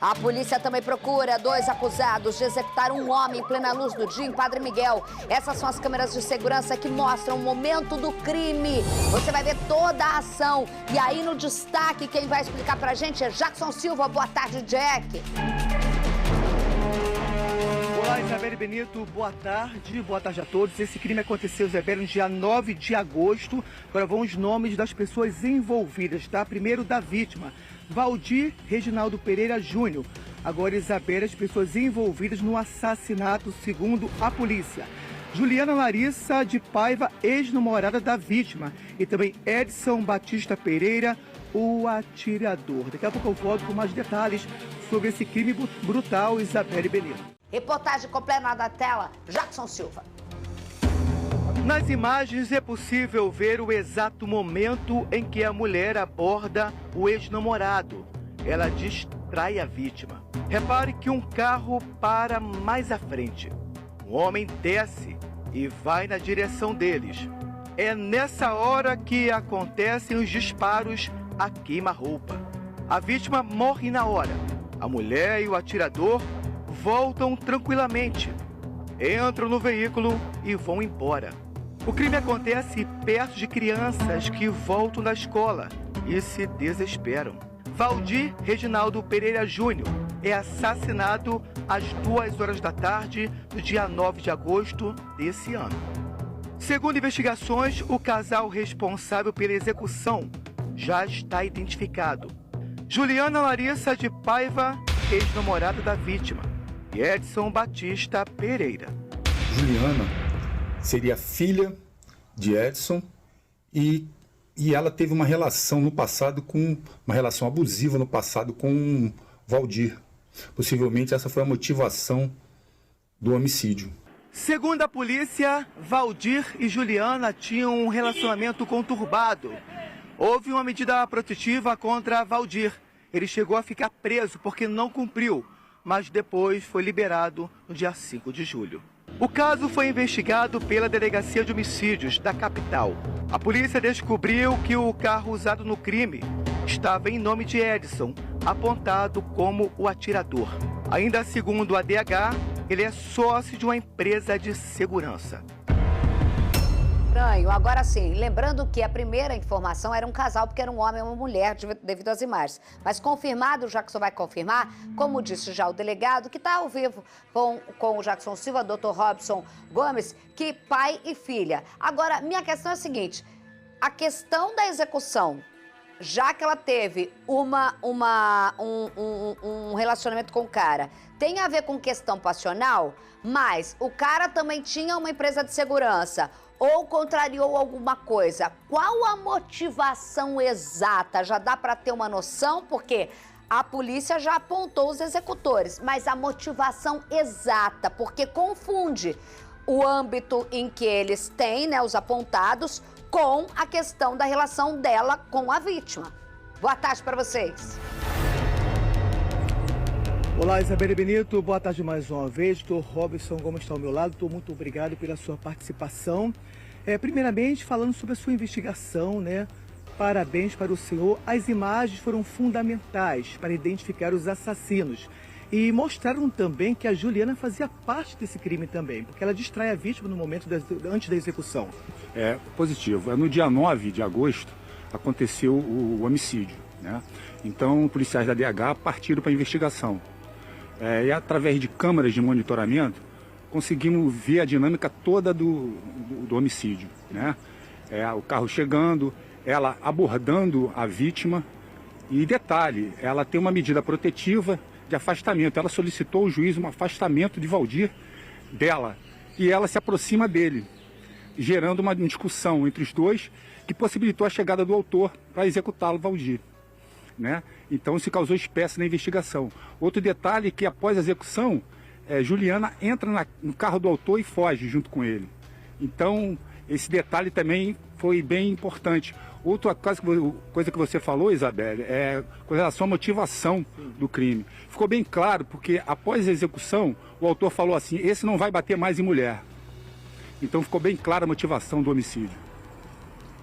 A polícia também procura 2 acusados de executar um homem em plena luz do dia em Padre Miguel. Essas são as câmeras de segurança que mostram o momento do crime. Você vai ver toda a ação. E aí no destaque, quem vai explicar pra gente é Jackson Silva. Boa tarde, Jack. Olá, Isabelle Benito, boa tarde a todos. Esse crime aconteceu, Isabelle, no dia 9 de agosto. Agora vão os nomes das pessoas envolvidas, tá? Primeiro da vítima, Valdir Reginaldo Pereira Júnior. Agora, Isabelle, as pessoas envolvidas no assassinato, segundo a polícia. Juliana Larissa de Paiva, ex-namorada da vítima. E também Edson Batista Pereira, o atirador. Daqui a pouco eu volto com mais detalhes sobre esse crime brutal, Isabelle Benito. Reportagem completa na tela, Jackson Silva. Nas imagens é possível ver o exato momento em que a mulher aborda o ex-namorado. Ela distrai a vítima. Repare que um carro para mais à frente. Um homem desce e vai na direção deles. É nessa hora que acontecem os disparos a queima-roupa. A vítima morre na hora. A mulher e o atirador voltam tranquilamente. Entram no veículo e vão embora. O crime acontece perto de crianças que voltam da escola e se desesperam. Valdir Reginaldo Pereira Júnior é assassinado às 2 horas da tarde do dia 9 de agosto desse ano. Segundo investigações, o casal responsável pela execução já está identificado. Juliana Larissa de Paiva, ex-namorada da vítima, e Edson Batista Pereira. Juliana seria filha de Edson e ela teve uma relação no passado uma relação abusiva no passado com Valdir. Possivelmente essa foi a motivação do homicídio. Segundo a polícia, Valdir e Juliana tinham um relacionamento conturbado. Houve uma medida protetiva contra Valdir. Ele chegou a ficar preso porque não cumpriu, mas depois foi liberado no dia 5 de julho. O caso foi investigado pela Delegacia de Homicídios da capital. A polícia descobriu que o carro usado no crime estava em nome de Edson, apontado como o atirador. Ainda segundo a DH, ele é sócio de uma empresa de segurança. Estranho. Agora sim, lembrando que a primeira informação era um casal, porque era um homem e uma mulher, devido às imagens. Mas confirmado, o Jackson vai confirmar, como disse já o delegado, que está ao vivo com o Jackson Silva, Dr. Robson Gomes, que pai e filha. Agora, minha questão é a seguinte, a questão da execução, já que ela teve um relacionamento com o cara, tem a ver com questão passional, mas o cara também tinha uma empresa de segurança, ou contrariou alguma coisa. Qual a motivação exata? Já dá para ter uma noção? Porque a polícia já apontou os executores, mas a motivação exata, porque confunde o âmbito em que eles têm, né, os apontados, com a questão da relação dela com a vítima. Boa tarde para vocês. Olá, Isabelle Benito, boa tarde mais uma vez. Dr. Robson Gomes está ao meu lado, muito obrigado pela sua participação. Primeiramente, falando sobre a sua investigação, né? Parabéns para o senhor. As imagens foram fundamentais para identificar os assassinos e mostraram também que a Juliana fazia parte desse crime também, porque ela distrai a vítima no momento antes da execução. É positivo. No dia 9 de agosto aconteceu o homicídio, né? Então, policiais da DH partiram para a investigação. E através de câmeras de monitoramento, conseguimos ver a dinâmica toda do homicídio, né? O carro chegando, ela abordando a vítima e, detalhe, ela tem uma medida protetiva de afastamento. Ela solicitou ao juiz um afastamento de Valdir dela e ela se aproxima dele, gerando uma discussão entre os dois que possibilitou a chegada do autor para executá-lo, Valdir, né? Então se causou espécie na investigação. Outro detalhe é que após a execução, Juliana entra no carro do autor e foge junto com ele. Então esse detalhe também foi bem importante. Outra coisa que você falou, Isabelle, é com relação à motivação do crime. Ficou bem claro porque após a execução o autor falou assim: esse não vai bater mais em mulher. Então ficou bem clara a motivação do homicídio.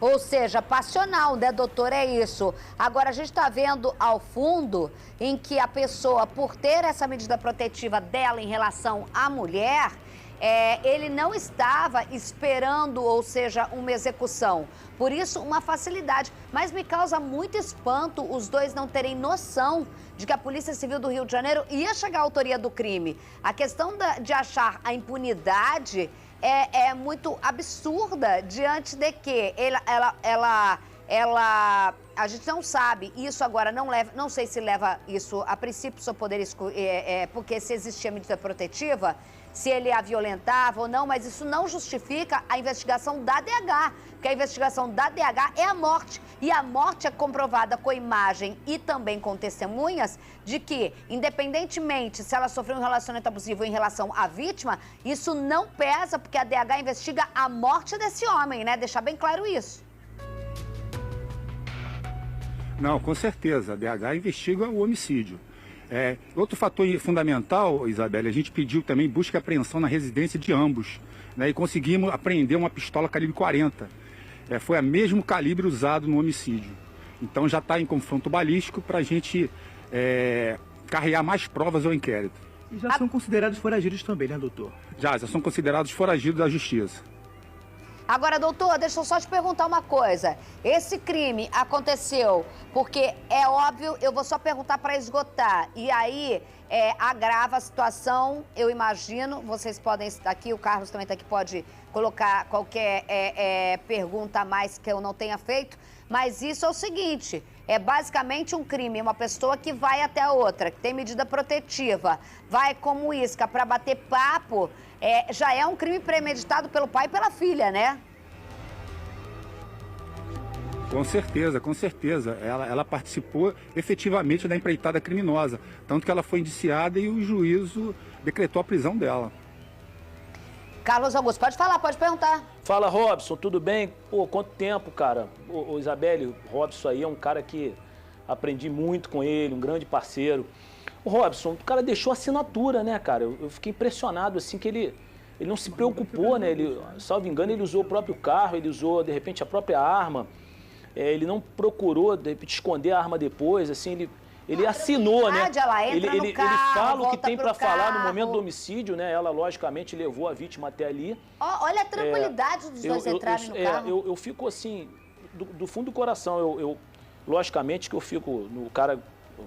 Ou seja, passional, né, doutor? É isso. Agora, a gente está vendo ao fundo em que a pessoa, por ter essa medida protetiva dela em relação à mulher, ele não estava esperando, ou seja, uma execução. Por isso, uma facilidade. Mas me causa muito espanto os dois não terem noção de que a Polícia Civil do Rio de Janeiro ia chegar à autoria do crime. A questão de achar a impunidade é muito absurda diante de que a gente não sabe, isso agora não sei se leva isso, a princípio só poder porque se existia medida protetiva, se ele a violentava ou não, mas isso não justifica a investigação da DH, porque a investigação da DH é a morte, e a morte é comprovada com imagem e também com testemunhas de que, independentemente se ela sofreu um relacionamento abusivo em relação à vítima, isso não pesa, porque a DH investiga a morte desse homem, né? Deixar bem claro isso. Não, com certeza, a DH investiga o homicídio. Outro fator fundamental, Isabelle, a gente pediu também busca e apreensão na residência de ambos, né, e conseguimos apreender uma pistola calibre 40. Foi a mesmo calibre usado no homicídio. Então já está em confronto balístico para a gente carregar mais provas ao inquérito. E já são considerados foragidos também, né, doutor? Já são considerados foragidos da justiça. Agora, doutor, deixa eu só te perguntar uma coisa. Esse crime aconteceu porque, é óbvio, eu vou só perguntar para esgotar. E aí, agrava a situação, eu imagino. Vocês podem estar aqui, o Carlos também está aqui, pode colocar qualquer pergunta a mais que eu não tenha feito. Mas isso é o seguinte, é basicamente um crime, uma pessoa que vai até a outra, que tem medida protetiva, vai como isca para bater papo, já é um crime premeditado pelo pai e pela filha, né? Com certeza, com certeza. Ela participou efetivamente da empreitada criminosa, tanto que ela foi indiciada e o juízo decretou a prisão dela. Carlos Augusto, pode falar, pode perguntar. Fala, Robson, tudo bem? Pô, quanto tempo, cara? Ô, Isabelle, o Robson aí é um cara que aprendi muito com ele, um grande parceiro. O Robson, o cara deixou assinatura, né, cara? Eu fiquei impressionado, assim, que ele não se preocupou, né? Ele, salvo engano, ele usou o próprio carro, ele usou, de repente, a própria arma. Ele não procurou, de repente, esconder a arma depois, assim, ele assinou, né? Ele fala o que tem para falar no momento do homicídio, né? Ela, logicamente, levou a vítima até ali. Olha a tranquilidade dos dois entrarem no carro. Eu fico, assim, do fundo do coração, logicamente que eu fico, o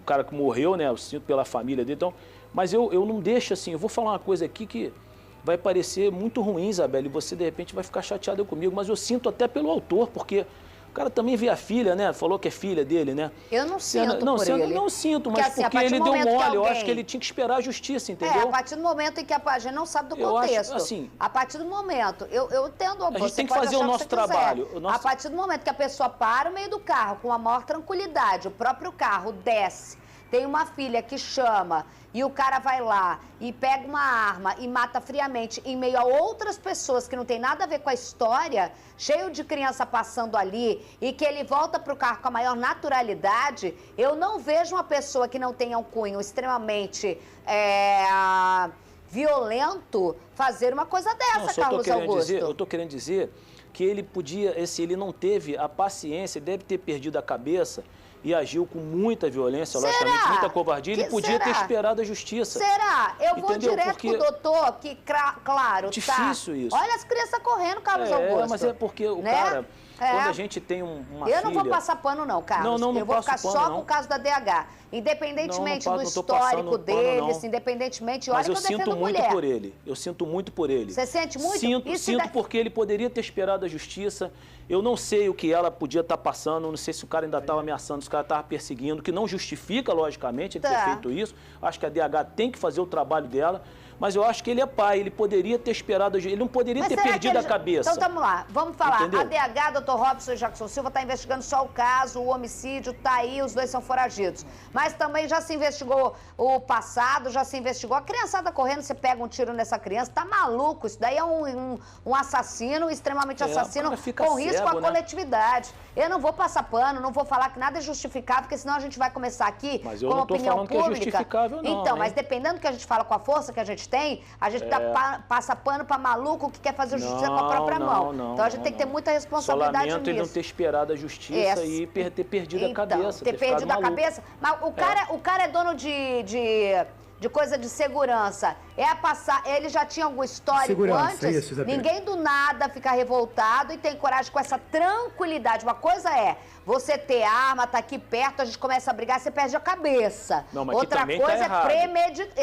cara que morreu, né? Eu sinto pela família dele, então, mas eu não deixo, assim, eu vou falar uma coisa aqui que vai parecer muito ruim, Isabelle, e você, de repente, vai ficar chateada comigo, mas eu sinto até pelo autor, porque o cara também vê a filha, né? Falou que é filha dele, né? Eu não sinto por ele. Não sinto, mas porque ele deu mole. Eu acho que ele tinha que esperar a justiça, entendeu? A partir do momento em que a gente não sabe do contexto. Assim, a partir do momento, eu entendo. A gente tem que fazer o nosso trabalho. A partir do momento que a pessoa para no meio do carro com a maior tranquilidade, o próprio carro desce, tem uma filha que chama e o cara vai lá e pega uma arma e mata friamente em meio a outras pessoas que não tem nada a ver com a história, cheio de criança passando ali, e que ele volta para o carro com a maior naturalidade, eu não vejo uma pessoa que não tenha um cunho extremamente violento fazer uma coisa dessa, Carlos Augusto. Eu estou querendo dizer que ele ele não teve a paciência, ele deve ter perdido a cabeça e agiu com muita violência, logicamente, muita covardia. Ele podia ter esperado a justiça. Será? Eu vou direto pro doutor, que, claro, difícil isso. Olha as crianças correndo, Carlos Augusto. Mas é porque o cara, quando a gente tem uma filha... Eu não vou passar pano não, Carlos. Não eu vou ficar só com o caso da DH. Independentemente do histórico deles, independentemente... Mas eu sinto muito por ele. Eu sinto muito por ele. Você sente muito? Sinto porque ele poderia ter esperado a justiça. Eu não sei o que ela podia estar passando, não sei se o cara ainda estava ameaçando, se o cara estava perseguindo, que não justifica, logicamente, ele ter feito isso. Acho que a DH tem que fazer o trabalho dela, mas eu acho que ele é pai, ele poderia ter esperado, ele não poderia ter perdido a cabeça. Então, vamos lá, vamos falar. Entendeu? A DH, doutor Robson e Jackson Silva, está investigando só o caso, o homicídio, está aí, os dois são foragidos. Mas também já se investigou o passado, já se investigou a criançada correndo, você pega um tiro nessa criança, tá maluco, isso daí é um assassino, extremamente assassino, com risco à coletividade. Eu não vou passar pano, não vou falar que nada é justificável, porque senão a gente vai começar aqui com uma opinião pública. Que é justificável, não, então, mas dependendo do que a gente fala com a força que a gente tem, a gente passa pano pra maluco que quer fazer justiça com a própria mão. Então a gente tem que ter muita responsabilidade. responsabilidade lamento ele não nisso. ter esperado a justiça e ter perdido a cabeça. Ter perdido a cabeça. Mas o cara é dono de coisa de segurança. Ele já tinha algum histórico Segurança, antes. isso, Isabel. Ninguém do nada fica revoltado e tem coragem com essa tranquilidade. Uma coisa é você ter arma, tá aqui perto, a gente começa a brigar, você perde a cabeça. Não, mas outra também coisa tá errado. é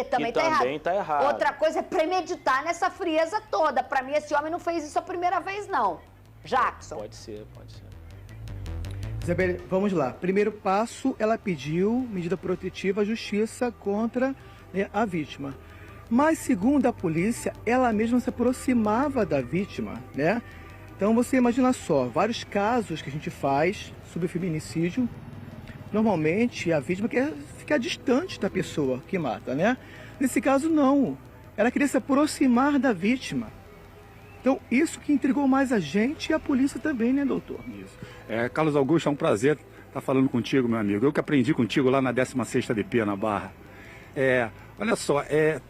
premeditar. Também tá errado. Outra coisa é premeditar nessa frieza toda. Pra mim, esse homem não fez isso a primeira vez, não. Jackson. Pode ser. Isabel, vamos lá. Primeiro passo, ela pediu medida protetiva à justiça contra, né, a vítima. Mas, segundo a polícia, ela mesma se aproximava da vítima, né? Então, você imagina só, vários casos que a gente faz sobre feminicídio, normalmente a vítima quer ficar distante da pessoa que mata, né? Nesse caso, não. Ela queria se aproximar da vítima. Então, isso que intrigou mais a gente e a polícia também, né, doutor? Isso. Carlos Augusto, é um prazer estar falando contigo, meu amigo. Eu que aprendi contigo lá na 16ª DP, na Barra. Olha só,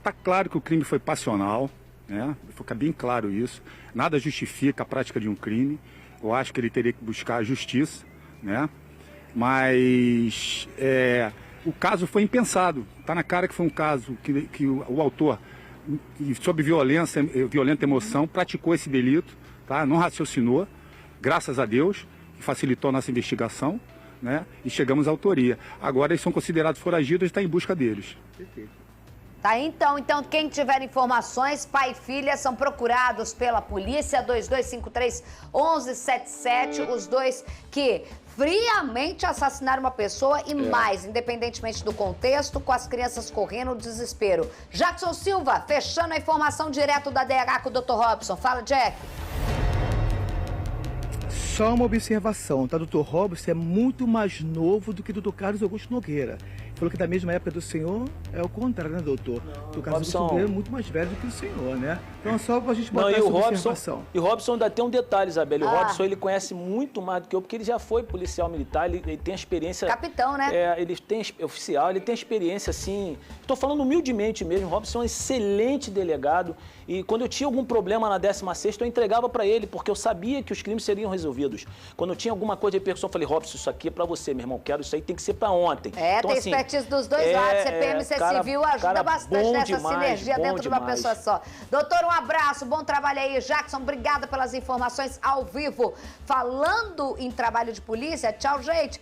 tá claro que o crime foi passional, né? Fica bem claro isso. Nada justifica a prática de um crime. Eu acho que ele teria que buscar a justiça, né? Mas o caso foi impensado. Tá na cara que foi um caso que o autor, sob violenta emoção, praticou esse delito, tá? Não raciocinou, graças a Deus, que facilitou a nossa investigação, né? E chegamos à autoria. Agora eles são considerados foragidos e está em busca deles. Perfeito. Tá, então quem tiver informações, pai e filha são procurados pela polícia, 2253-1177, os dois que friamente assassinaram uma pessoa e mais, independentemente do contexto, com as crianças correndo, o desespero. Jackson Silva, fechando a informação direto da DH com o Dr. Robson. Fala, Jack. Só uma observação, tá? Dr. Robson é muito mais novo do que o Dr. Carlos Augusto Nogueira. Falou que da mesma época do senhor é o contrário, né, doutor? O Carlos Augusto Nogueira é muito mais velho do que o senhor, né? Então só pra gente botar essa observação. E o Robson ainda tem um detalhe, Isabel. O Robson, ele conhece muito mais do que eu, porque ele já foi policial militar, ele tem a experiência... Capitão, né? Ele tem oficial, ele tem experiência, assim... Estou falando humildemente mesmo, o Robson é um excelente delegado e quando eu tinha algum problema na 16ª, eu entregava para ele, porque eu sabia que os crimes seriam resolvidos. Quando eu tinha alguma coisa de repercussão, eu falei, Robson, isso aqui é para você, meu irmão, quero isso aí, tem que ser para ontem. Então, tem assim, expertise dos dois lados, CPM e Civil ajuda bastante nessa sinergia dentro de uma pessoa só. Doutor, um abraço, bom trabalho aí. Jackson, obrigada pelas informações ao vivo. Falando em trabalho de polícia, tchau, gente.